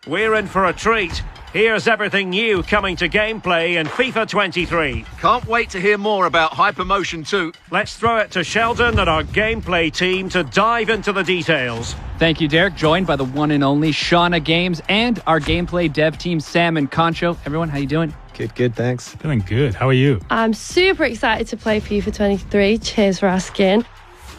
We're in for a treat. Here's everything new coming to gameplay in FIFA 23. Can't wait to hear more about Hypermotion 2. Let's throw it to Sheldon and our gameplay team to dive into the details. Thank you, Derek. Joined by the one and only Djpimigames and our gameplay dev team, Sam and Concho. Everyone, how you doing? Good, thanks. Doing good. How are you? I'm super excited to play FIFA 23. Cheers for asking.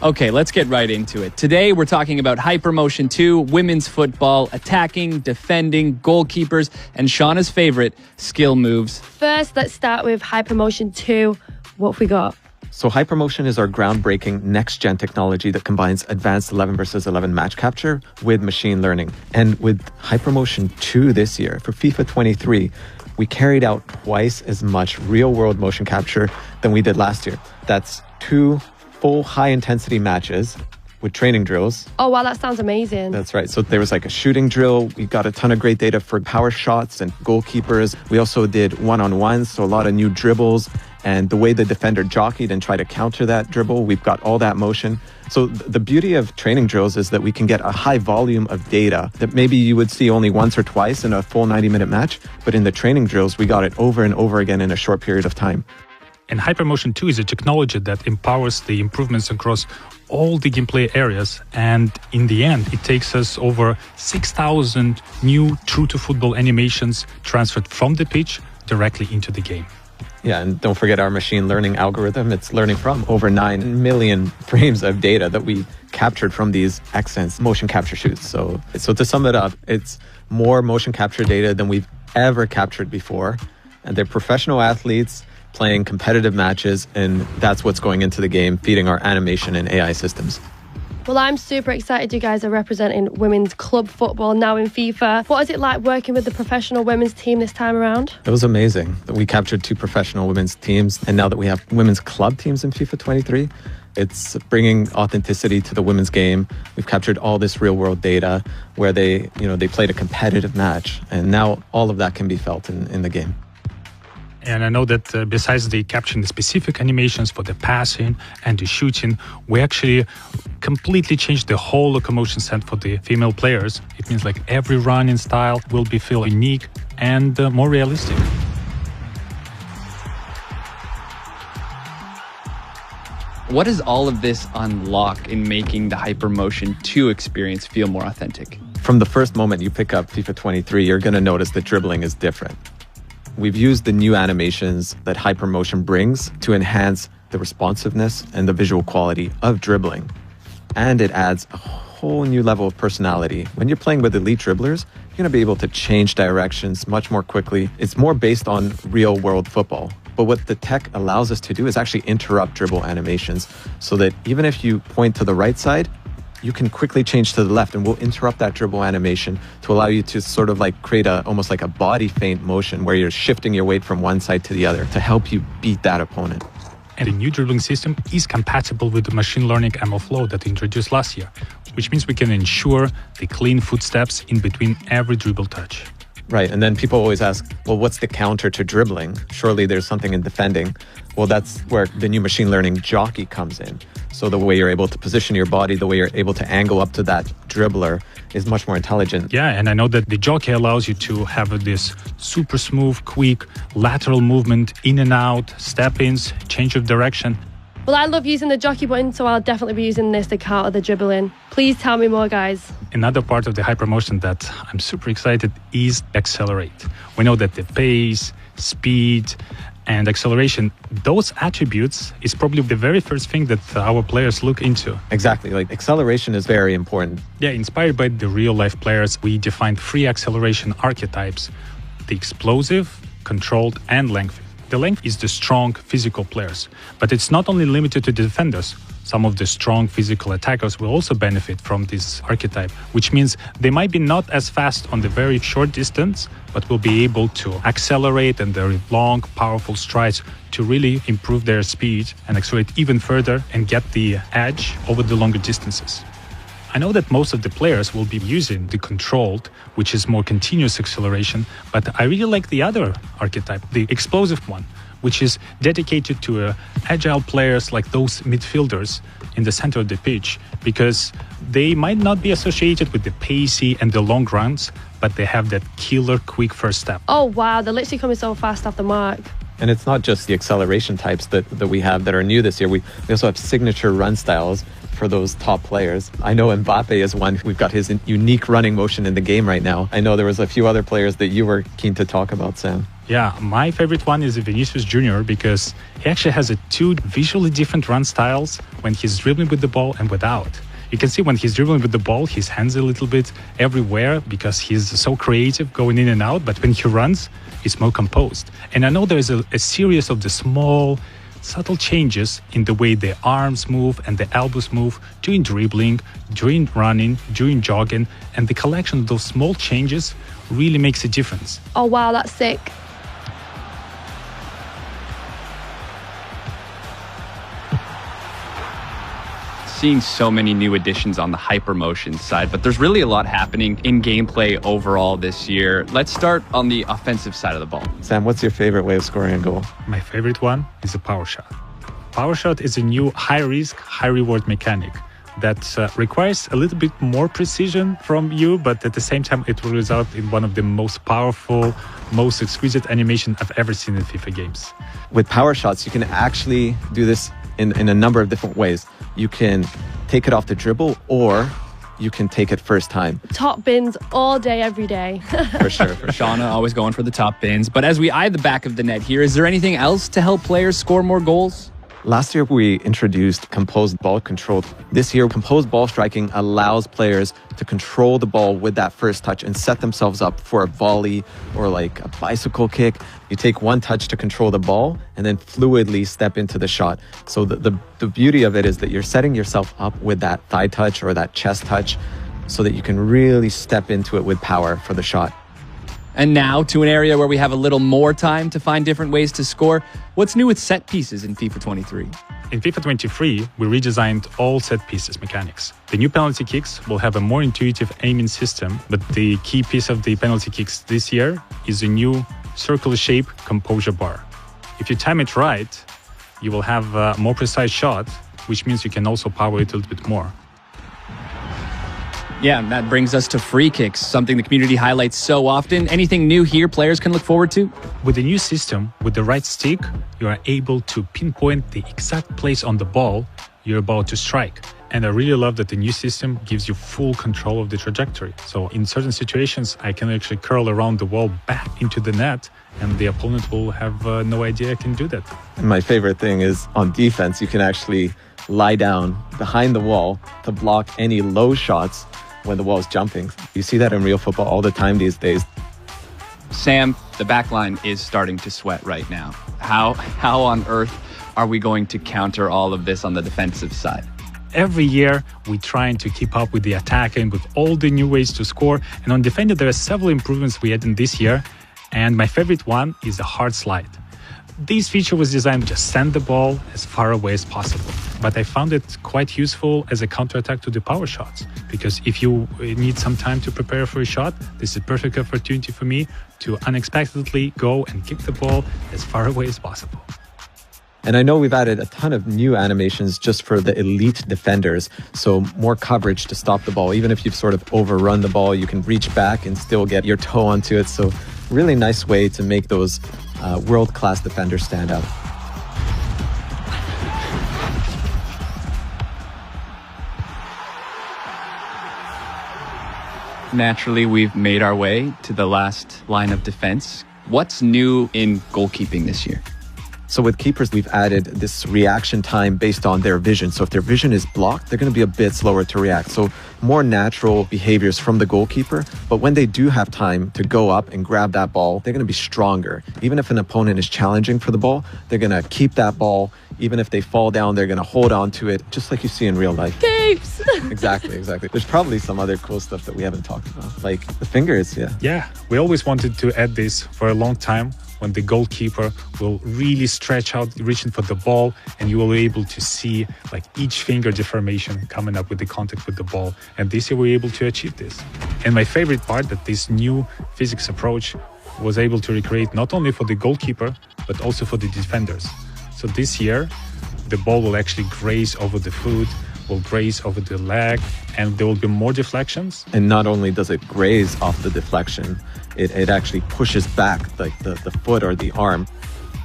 Okay, let's get right into it. Today, we're talking about Hypermotion 2, women's football, attacking, defending, goalkeepers, and Shauna's favorite, skill moves. First, let's start with Hypermotion 2. What have we got? So Hypermotion is our groundbreaking next-gen technology that combines advanced 11 versus 11 match capture with machine learning. And with Hypermotion 2 this year, for FIFA 23, we carried out twice as much real-world motion capture than we did last year. That's 2 full high-intensity matches with training drills. Oh, wow, that sounds amazing. That's right. So there was like a shooting drill. We got a ton of great data for Powershots and goalkeepers. We also did one-on-ones, so a lot of new dribbles. And the way the defender jockeyed and tried to counter that dribble, we've got all that motion. So the beauty of training drills is that we can get a high volume of data that maybe you would see only once or twice in a full 90-minute match. But in the training drills, we got it over and over again in a short period of time. And Hypermotion 2 is a technology that empowers the improvements across all the gameplay areas. And in the end, it takes us over 6,000 new true-to-football animations transferred from the pitch directly into the game. Yeah, and don't forget our machine learning algorithm. It's learning from over 9 million frames of data that we captured from these XSense motion capture shoots. So to sum it up, it's more motion capture data than we've ever captured before. And they're professional athletes playing competitive matches, and that's what's going into the game, feeding our animation and AI systems. Well, I'm super excited you guys are representing women's club football now in FIFA. What is it like working with the professional women's team this time around? It was amazing. We captured 2 professional women's teams, and now that we have women's club teams in FIFA 23, it's bringing authenticity to the women's game. We've captured all this real-world data where they played a competitive match, and now all of that can be felt in the game. And I know that besides the capturing the specific animations for the passing and the shooting, we actually completely changed the whole locomotion set for the female players. It means like every running style will be feel unique and more realistic. What does all of this unlock in making the Hypermotion 2 experience feel more authentic? From the first moment you pick up FIFA 23, you're going to notice that dribbling is different. We've used the new animations that Hypermotion brings to enhance the responsiveness and the visual quality of dribbling. And it adds a whole new level of personality. When you're playing with elite dribblers, you're going to be able to change directions much more quickly. It's more based on real-world football. But what the tech allows us to do is actually interrupt dribble animations so that even if you point to the right side, you can quickly change to the left, and we'll interrupt that dribble animation to allow you to sort of like create almost like a body feint motion where you're shifting your weight from one side to the other to help you beat that opponent. And the new dribbling system is compatible with the machine learning ML flow that we introduced last year, which means we can ensure the clean footsteps in between every dribble touch. Right, and then people always ask, well, what's the counter to dribbling? Surely there's something in defending. Well, that's where the new machine learning jockey comes in. So the way you're able to position your body, the way you're able to angle up to that dribbler is much more intelligent. Yeah, and I know that the jockey allows you to have this super smooth, quick, lateral movement, in and out, step-ins, change of direction. Well, I love using the jockey button, so I'll definitely be using this to counter the dribbling. Please tell me more, guys. Another part of the Hypermotion that I'm super excited is accelerate. We know that the pace, speed, and acceleration, those attributes is probably the very first thing that our players look into. Exactly, like acceleration is very important. Yeah, inspired by the real-life players, we defined 3 acceleration archetypes: the explosive, controlled, and lengthy. The length is the strong physical players, but it's not only limited to defenders. Some of the strong physical attackers will also benefit from this archetype, which means they might be not as fast on the very short distance, but will be able to accelerate and their long, powerful strides to really improve their speed and accelerate even further and get the edge over the longer distances. I know that most of the players will be using the controlled, which is more continuous acceleration, but I really like the other archetype, the explosive one, which is dedicated to agile players like those midfielders in the center of the pitch, because they might not be associated with the pacey and the long runs, but they have that killer quick first step. Oh, wow. They're literally coming so fast off the mark. And it's not just the acceleration types that we have that are new this year. We also have signature run styles for those top players. I know Mbappe is one. We've got his unique running motion in the game right now. I know there was a few other players that you were keen to talk about, Sam. Yeah, my favorite one is Vinicius Jr. because he actually has two visually different run styles when he's dribbling with the ball and without. You can see when he's dribbling with the ball, his hands a little bit everywhere because he's so creative going in and out. But when he runs, he's more composed. And I know there's a series of the small, subtle changes in the way the arms move and the elbows move during dribbling, during running, during jogging. And the collection of those small changes really makes a difference. Oh, wow, that's sick. Seeing so many new additions on the hypermotion side, but there's really a lot happening in gameplay overall this year. Let's start on the offensive side of the ball. Sam, what's your favorite way of scoring a goal? My favorite one is a power shot. Power shot is a new high-risk, high-reward mechanic that requires a little bit more precision from you, but at the same time, it will result in one of the most powerful, most exquisite animation I've ever seen in FIFA games. With power shots, you can actually do this in a number of different ways. You can take it off the dribble, or you can take it first time. Top bins all day, every day. For sure. Shauna always going for the top bins. But as we eye the back of the net here, is there anything else to help players score more goals? Last year, we introduced composed ball control. This year, composed ball striking allows players to control the ball with that first touch and set themselves up for a volley or like a bicycle kick. You take one touch to control the ball and then fluidly step into the shot. So the beauty of it is that you're setting yourself up with that thigh touch or that chest touch so that you can really step into it with power for the shot. And now to an area where we have a little more time to find different ways to score. What's new with set pieces in FIFA 23? In FIFA 23, we redesigned all set pieces mechanics. The new penalty kicks will have a more intuitive aiming system, but the key piece of the penalty kicks this year is a new circular shape composure bar. If you time it right, you will have a more precise shot, which means you can also power it a little bit more. Yeah, and that brings us to free kicks, something the community highlights so often. Anything new here players can look forward to? With the new system, with the right stick, you are able to pinpoint the exact place on the ball you're about to strike. And I really love that the new system gives you full control of the trajectory. So in certain situations, I can actually curl around the wall back into the net, and the opponent will have no idea I can do that. And my favorite thing is on defense, you can actually lie down behind the wall to block any low shots when the wall is jumping. You see that in real football all the time these days. Sam, the back line is starting to sweat right now. How on earth are we going to counter all of this on the defensive side? Every year, we're trying to keep up with the attack and with all the new ways to score. And on defending, there are several improvements we had in this year. And my favorite one is the hard slide. This feature was designed to just send the ball as far away as possible. But I found it quite useful as a counterattack to the power shots. Because if you need some time to prepare for a shot, this is a perfect opportunity for me to unexpectedly go and kick the ball as far away as possible. And I know we've added a ton of new animations just for the elite defenders. So more coverage to stop the ball. Even if you've sort of overrun the ball, you can reach back and still get your toe onto it. So really nice way to make those world-class defenders stand out. Naturally, we've made our way to the last line of defense. What's new in goalkeeping this year? So with keepers, we've added this reaction time based on their vision. So if their vision is blocked, they're going to be a bit slower to react. So more natural behaviors from the goalkeeper. But when they do have time to go up and grab that ball, they're going to be stronger. Even if an opponent is challenging for the ball, they're going to keep that ball. Even if they fall down, they're going to hold on to it, just like you see in real life. Keeps! Exactly. There's probably some other cool stuff that we haven't talked about, like the fingers, Yeah, we always wanted to add this for a long time, when the goalkeeper will really stretch out, reaching for the ball, and you will be able to see like each finger deformation coming up with the contact with the ball. And this year we were able to achieve this. And my favorite part, that this new physics approach was able to recreate not only for the goalkeeper, but also for the defenders. So this year, the ball will actually graze over the foot, will graze over the leg, and there will be more deflections. And not only does it graze off the deflection, it actually pushes back like the foot or the arm.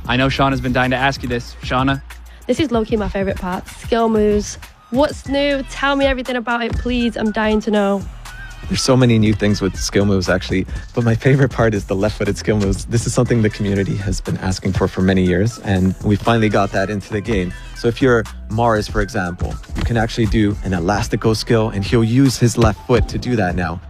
I know Shauna's been dying to ask you this. Shauna? This is low-key my favourite part. Skill moves. What's new? Tell me everything about it, please. I'm dying to know. There's so many new things with skill moves, actually. But my favorite part is the left-footed skill moves. This is something the community has been asking for many years, and we finally got that into the game. So if you're Mars, for example, you can actually do an elastico skill, and he'll use his left foot to do that now.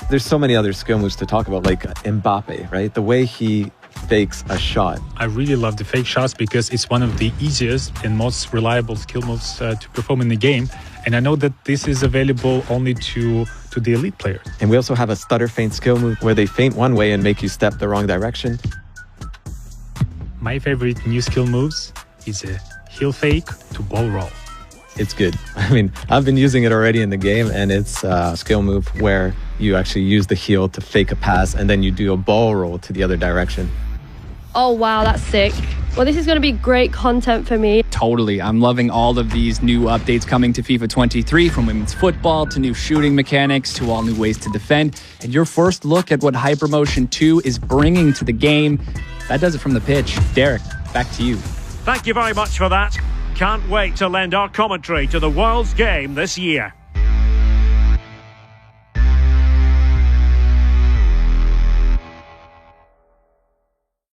There's so many other skill moves to talk about, like Mbappe, right? The way he fakes a shot. I really love the fake shots because it's one of the easiest and most reliable skill moves to perform in the game. And I know that this is available only to the elite players. And we also have a stutter feint skill move where they feint one way and make you step the wrong direction. My favorite new skill moves is a heel fake to ball roll. It's good. I mean, I've been using it already in the game, and it's a skill move where you actually use the heel to fake a pass and then you do a ball roll to the other direction. Oh, wow, that's sick. Well, this is going to be great content for me. Totally. I'm loving all of these new updates coming to FIFA 23, from women's football to new shooting mechanics to all new ways to defend. And your first look at what Hypermotion 2 is bringing to the game. That does it from the pitch. Derek, back to you. Thank you very much for that. Can't wait to lend our commentary to the world's game this year.